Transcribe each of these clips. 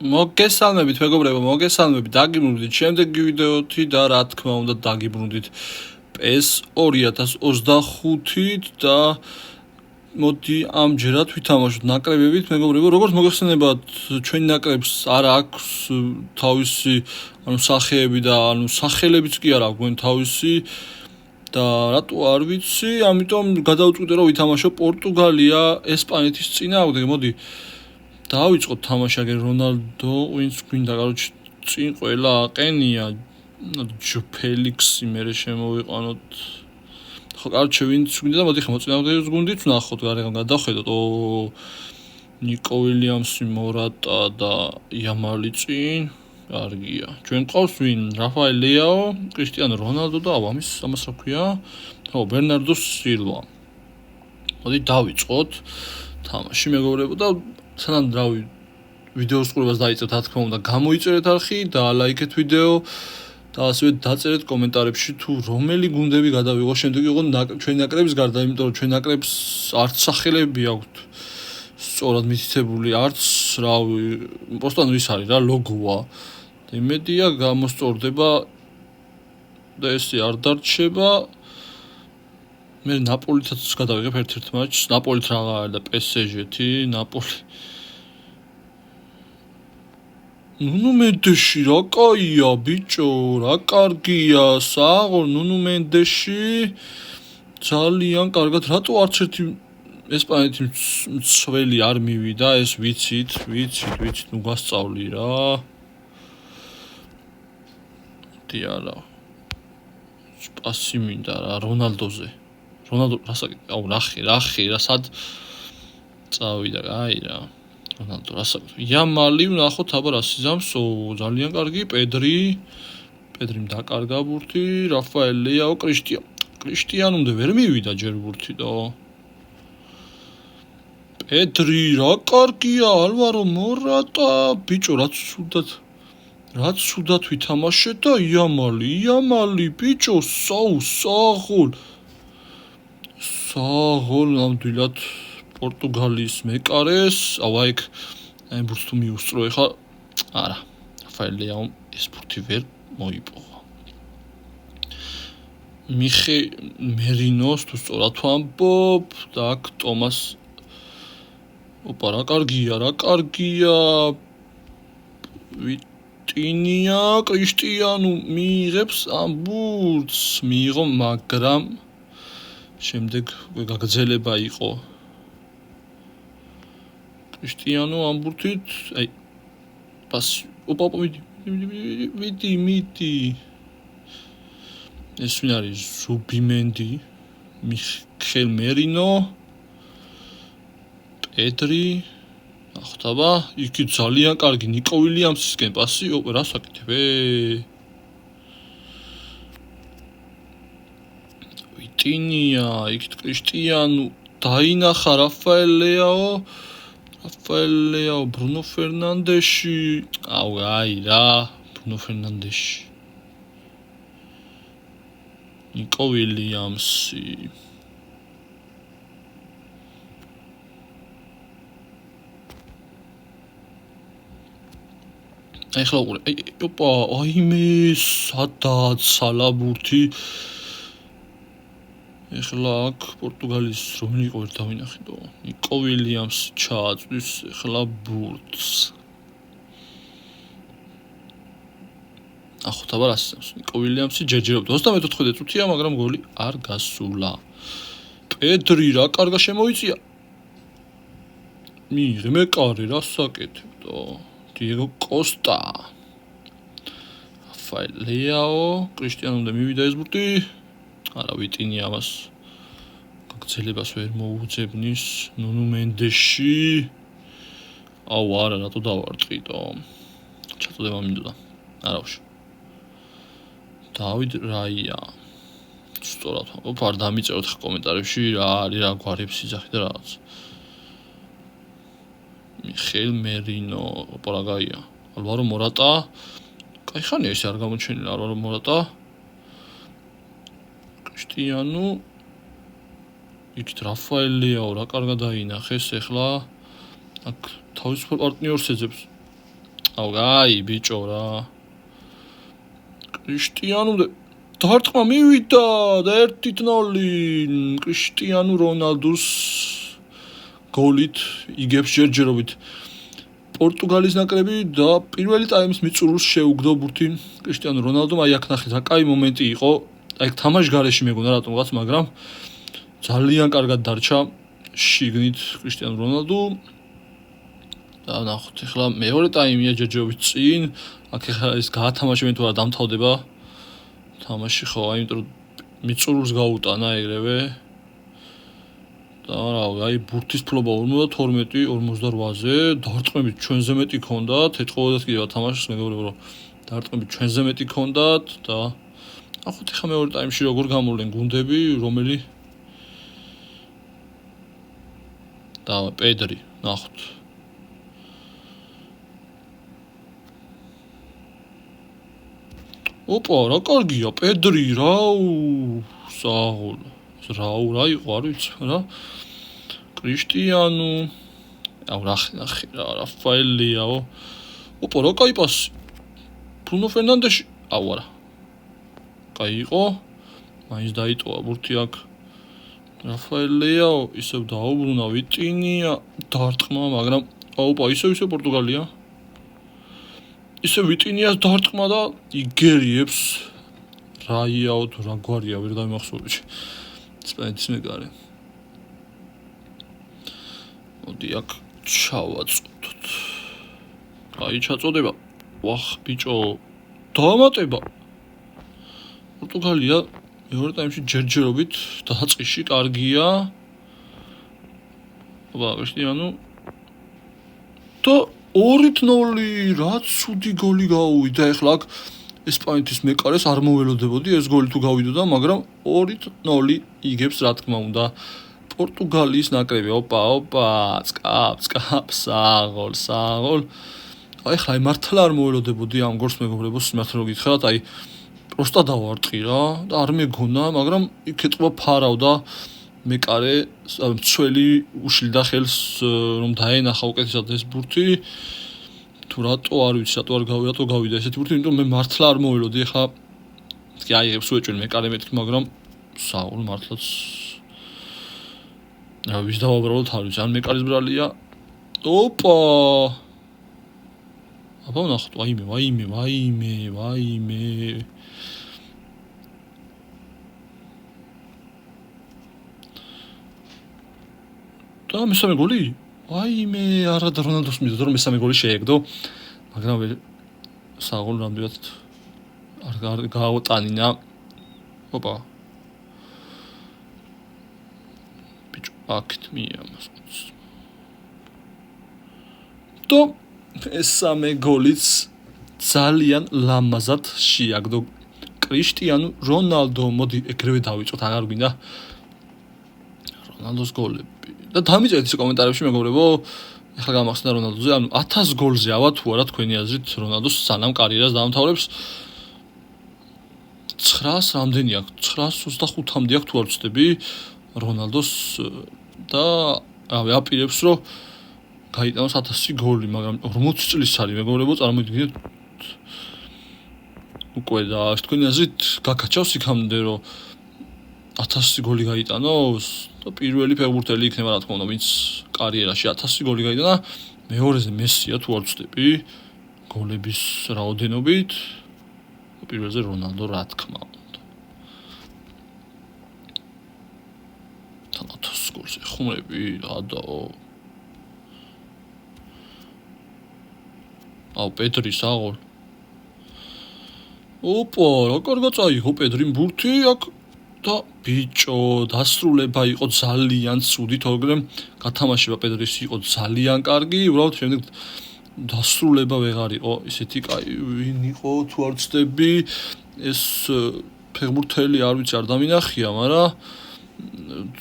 მოგესალმებით მეგობრებო, მოგესალმებით. დაგიბრუნდით შემდეგი ვიდეოთი და რა თქმა უნდა დაგიბრუნდით PES 2025-ით და მოდი ამჯერად ვითამაშოთ ნაკრებებით, მეგობრებო. როგორც მოგეხსენებათ, ჩვენი ნაკრებს არ აქვს თავისი სახეები და სახელებიც კი არ აქვს გვენ თავისი და რატო არ ვიცი, ამიტომ გადავწყვიტე რომ ვითამაშო პორტუგალია ესპანეთის წინააღმდეგ. მოდი დავიწყოთ თამაში, აგერ რონალდო, ვინც გვინდა, კაროჩ წინ ყველა აყენია, ჯო ფელიქსი მერე შემოვიყვანოთ. ხო, კაროჩ ვინც გვინდა და მოდი ხა მოწინააღმდეგეს გუნდიც ვნახოთ, გარეგან გადავხედოთ. ნიკო ვილიამსი, მორატა და იამალი წინ. კარგია. ჩვენ ყავს ვინ? რაფაელ ლეაო, კრისტიანო რონალდო და ამას რა ქვია? ხო, ბერნარდო სილვა. მოდი დავიწყოთ თამაში, მეგობრებო და სანამ რავი ვიდეოს ყურებას დაიწყეთ, რა თქმა უნდა, გამოიწერეთ არხი და ლაიქეთ ვიდეო და ასევე დაწერეთ კომენტარებში თუ რომელი გუნდები გადავიღო შემდეგ იყო ჩვენი ნაკრების გარდა, იმიტომ რომ ჩვენ ნაკრებს არც სახელები აქვთ სწორად მითითებული, არც რავი, პროსტან ის არის რა, ლოგოა. და იმედია გამოსწორდება და ესე არ დარჩება. მე ნაპოლითაც გადავიღებ ერთ-ერთ მატჩს, ნაპოლით რაღა არის და PSG-ი, ნაპოლი. ნუნუ მენდეში რა კაია ბიჭო, რა კარგია, საღოლ ნუნუ მენდეში ძალიან კარგად, რატო არც ერთი ესპანეთი მცველი არ მივიდა, ეს ვიცით, ნუ გასწავლი რა. დიარა. სპასი მინდა რა რონალდოზე. რონალდო რასაკი, ნახე რა სად წავიდა, აი რა. რონალდო რასაკი. იამალი ვნახოთ აბა რა სიზამსო, ძალიან კარგი, პედრიმ დაკარგა ბურთი, რაფაელ ლეაო, კრისტიანომდე ვერ მივიდა ჯერ ბურთი და პედრი რა კარგია, ალვარო მორატა, ბიჭო რაც სუდად ვითამაშეთ და იამალი, ბიჭო, საღოლ ნამდვილად პორტუგალიის მეკარეს, აიქ აი ბურთს თუ მიუსწრო ეხა, არა, რაფაელ ლეაომ ეს ბურთი ვერ მოიპოვა. მიხე მერინოს თუ სწორად ვამბობ და აქ ტომას ოპა რა კარგია ვიტინია, კრისტიანო მიიღებს ამ ბურთს, მიიღო, მაგრამ შემდეგ გაგრძელება იყო კრისტიანო ამ ბურთით, აი პასი, ოპა მიდი ეს ვინ არის? ზუბიმენდი, მიხელ მერინო, პედრი, ახტაბა, იქი ძალიან კარგი ნიკო ვილიამსისკენ პასი, რა საკეთებ? ვიტინია, იქით კრისტიანო, დაინახა რაფაელ ლეაო, ბრუნო ფერნანდეში, აი რა, ბრუნო ფერნანდეში. ნიკო ვილიამსი. ეხლა უყურე, ოპა, აიმე სადაც სალაბურთი. ეხლა აქ პორტუგალიის რომელი იყო ერთ დავინახე, ნიკო ვილიამსი ჩააწვის ეხლა ბურთს. ახოთაბა რასწავს, ნიკო ვილიამსი ჯერჯერობდა 34 წუთია, მაგრამ გოლი არ გასულა. პედრი რა კარგა შემოიწია. მიიღე მეკარე, რა საკეთებდო? დიეგო კოსტა. რაფაელ ლეაო, კრისტიანომდე მივიდა ეს ბურთი. არა, ვიტინია ამას გაგრძელებას ვერ მოუძებნის, ნუნუ მენდეში. არა, რატო დავარტყიდო? ჩაწოდება მინდოდა. არავში. დავით რაია. სწორად, არ დამიწეროთ ხა კომენტარებში რა არის, რა გვარებს იძახი და რაღაც. მიხელ მერინო, პარაგაია. ალვარო მორატა. კაი ხანია ესე არ გამოჩენილა ალვარო მორატა. კრისტიანო. იქით რაფაელ ლეაო რა კარგად დაინახეს ეხლა. აქ თავისუფალ პარტნიორს ეძებს. აი ბიჭო რა კრისტიანო დარტყმა მივიდა და 1-0 კრისტიანო რონალდუს გოლით იგებს ჯერჯერობით პორტუგალის ნაკრები და პირველი ტაიმის მიწურულს შეუგდო ბურთი კრისტიანო რონალდომ აი აქ ნახეთ რა კაი მომენტი იყო აი თამაშ გარეში მეგონა რატომღაც მაგრამ ძალიან კარგად დარჩა შიგნით კრისტიანო რონალდო და ნახოთ ახლა მეორე ტაიმია ჯერჯერობით წინ აქ ახლა ეს გაათამაშებენ თუ არა დამთავრდება თამაში ხო აი იმიტომ მიწურულს გაუტანა ეგრევე და რა აი ბურთის ფლობა 52-58-ზე დარტყმებით ჩვენზე მეტი ქონდათ ეთყობოდათ კიდევ თამაშს მეგობრებო რომ დარტყმებით ჩვენზე მეტი ქონდათ და ნახოთ ახლა მეორე ტაიმში როგორ გამოვლენ გუნდები რომელი და პედრი ნახოთ ოპა რა კარგია პედრი რაუ საღოლ რაუ რა იყო არ ვიცი რა კრისტიანო აუ ნახე რა რაფაელ ლიაო ოპა რა კაი პასი ბრუნო ფერნანდეში აუ არა კაი იყო მაინც დაიტოვა ბურთი აქ რაფაელ ლიაო ისევ დაუბრუნა ვიტინია დარტყმა მაგრამ აუპა ისევ პორტუგალია ისე ვიტინიას დარტყმა და იგერიებს რაიაო თუ რა გვარია ვერ დამახსოვრე სპენის მეკარე მოდი აქ ჩავაწოდოთ აი ჩაწოდება ვახ ბიჭო დამატება პორტუგალია მეორე ტაიმში ჯერჯერობით დაწყიში კარგია აბა კრისტიანო და 2-0 რა ცუდი გოლი გაუვიდა ახლა აქ ესპანეთის მეკარეს არ მოველოდებოდი ეს გოლი თუ გავიდოდა მაგრამ 2-0 იგებს რა თქმა უნდა პორტუგალიის ნაკრები ოპა სკაპ საღოლ აი ხა მართლა არ მოველოდებოდი ამ გოლს მეგობრებო სიმართლე რომ გითხრათ აი პროსტა დავარტყი რა და არ მეგონა მაგრამ იქ ეტყვა ფარავდა მეკარე მცველი უშლიდა ხელს რომ დაენახა უკეთესად ეს ბურთი თუ რატო არ ვიცი რატო გავიდა ესეთი ბურთი იმიტომ მე მართლა არ მოველოდი ახლა კი აიღებს უეჭვენ მეკარე მეთქი მაგრამ საულ მართლაც რა ვის დავაბრალოთ არ ვიცი ან მეკარის ბრალია ოპა აბა ნახოთ ვაიმე და მესამე გოლი ვაიმე არა და რონალდოს მიდოდა რომ მესამე გოლი შეეგდო მაგრამ საღოლ რამდენად არ გააუტანინა ოპა ბიჭო აქეთ მიამას და მესამე გოლიც ძალიან ლამაზად შეაგდო კრისტიანო რონალდო მოდი ეგრევე დავიწყოთ აღარ გვინდა რონალდოს გოლები და დამიწერეთ ის კომენტარებში მეგობრებო ახლა გამახსნა რონალდოზე ანუ 1000 გოლზე ავა თუ არა თქვენი აზრით რონალდოს სანამ კარიერას დაამთავრებს 900 რამდენი აქვს 925-მდე აქვს თუ არ ვცდები რონალდოს და აპირებს რომ გაიტანოს 1000 გოლი მაგრამ 40 წლის არის მეგობრებო წარმოიდგინეთ უკვე და თქვენი აზრით გაკაჩავს იქამდე რომ 1000 გოლი გაიტანოს და პირველი ფეხბურთელი იქნება რა თქმა უნდა ვინც კარიერაში 1000 გოლი გაიტანა მეორეზე მესია თუ არ ვცდები გოლების რაოდენობით პირველზე რონალდო რა თქმა უნდა თან 1000 გოლს ეხუმრები რადაო აუ პედრი საღოლ ოპა რა კარგად წაიღო პედრიმ ბურთი აქ და ბიჭო დასრულება იყო ძალიან ცუდი თორემ გათამაშება პედრის იყო ძალიან კარგი უბრალოდ შემდეგ დასრულება ვეღარ იყო ისეთი კაი ვინ იყო თუ არ ვცდები ეს ფეხბურთელი არ ვიცი არ დამინახია მაგრამ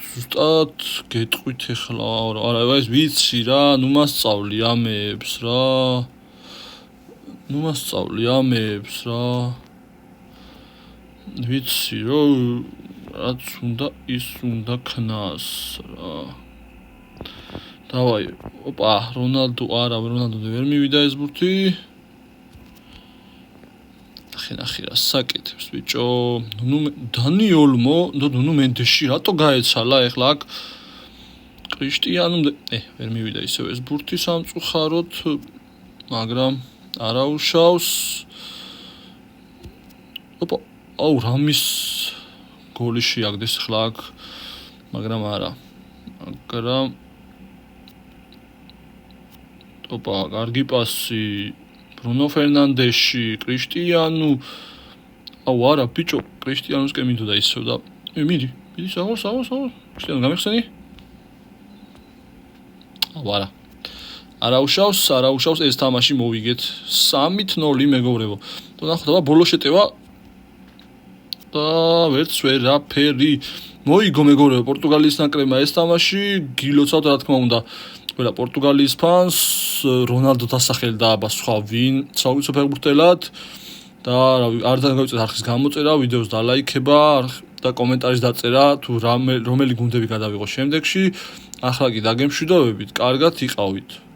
ზუსტად გეტყვით ახლა არა ეს ვიცი რა ნუ მასწავლი ამებს რა ვიცი რომ რაც უნდა ის უნდა ქნას რა დავაი ოპა რონალდო არა რონალდო ვერ მივიდა ეს ბურთი ნახე რა საკეთებს ბიჭო დანიოლმო ნუნუ მენდეში რატო გაეცალა ეხლა აქ კრისტიანო ვერ მივიდა ისევ ეს ბურთი სამწუხაროდ მაგრამ არა უშავს ოპა აუ რამის გოლი შეაგდეს ხლა აქ მაგრამ არა მაგრამ ოპა კარგი პასი ბრუნო ფერნანდეში კრისტიანო აუ არა ბიჭო კრისტიანოსკენ მინდოდა ისევ და მიდი საღო კრისტიანო გამიხსენი აუ არა უშავს ეს თამაში მოვიგეთ 3-0 მეგობრებო და ნახოთ აბა ბოლო შეტევა და ვერც ვერაფერი მოიგო მეგობრებო პორტუგალიის ნაკრებმა ეს თამაში გილოცავთ რა თქმა უნდა ყველა პორტუგალიის ფანს რონალდო დასახელი და აბა სხვა ვინ საუბრობ ფეხბურთელად და არ დაგავიწეთ არხის გამოწერა ვიდეოს დალაიქება და კომენტარის დაწერა თუ რომელი გუნდები გადავიღო შემდეგში ახლა კი დაგემშვიდობებით კარგად იყავით